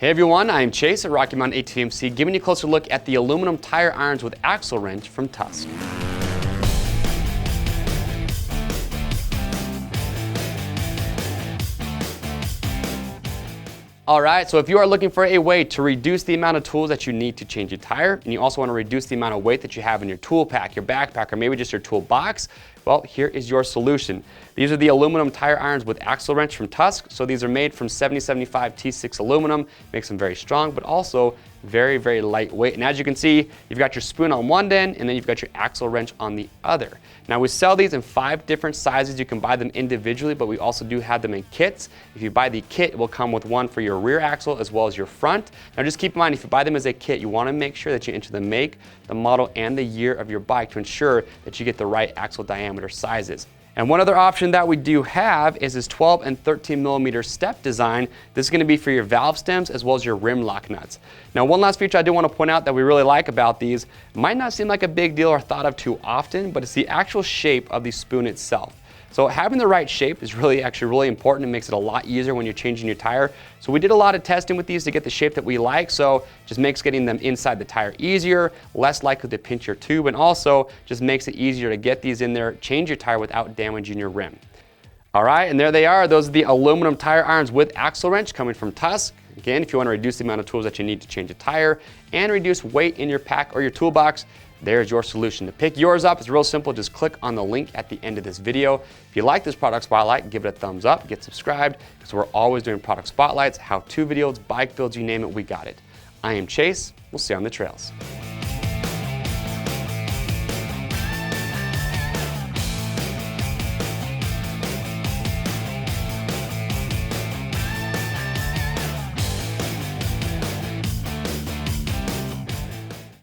Hey everyone, I'm Chase at Rocky Mountain ATVMC, giving you a closer look at the aluminum tire irons with axle wrench from Tusk. Alright, so if you are looking for a way to reduce the amount of tools that you need to change a tire, and you also want to reduce the amount of weight that you have in your tool pack, your backpack, or maybe just your toolbox, well, here is your solution. These are the aluminum tire irons with axle wrench from Tusk. So these are made from 7075 T6 aluminum, makes them very strong, but also very, very lightweight. And as you can see, you've got your spoon on one end, and then you've got your axle wrench on the other. Now we sell these in 5 different sizes. You can buy them individually, but we also do have them in kits. If you buy the kit, it will come with one for your rear axle as well as your front. Now just keep in mind, if you buy them as a kit, you want to make sure that you enter the make, the model, and the year of your bike to ensure that you get the right axle diameter sizes. And one other option that we do have is this 12 and 13 millimeter step design. This is going to be for your valve stems as well as your rim lock nuts. Now, one last feature I do want to point out that we really like about these, might not seem like a big deal or thought of too often, but it's the actual shape of the spoon itself. So having the right shape is actually really important. It makes it a lot easier when you're changing your tire. So we did a lot of testing with these to get the shape that we like. So just makes getting them inside the tire easier, less likely to pinch your tube, and also just makes it easier to get these in there, change your tire without damaging your rim. All right, and there they are. Those are the aluminum tire irons with axle wrench coming from Tusk. Again, if you want to reduce the amount of tools that you need to change a tire and reduce weight in your pack or your toolbox, there's your solution. To pick yours up, it's real simple. Just click on the link at the end of this video. If you like this product spotlight, give it a thumbs up, get subscribed, because we're always doing product spotlights, how-to videos, bike builds, you name it, we got it. I am Chase. We'll see you on the trails.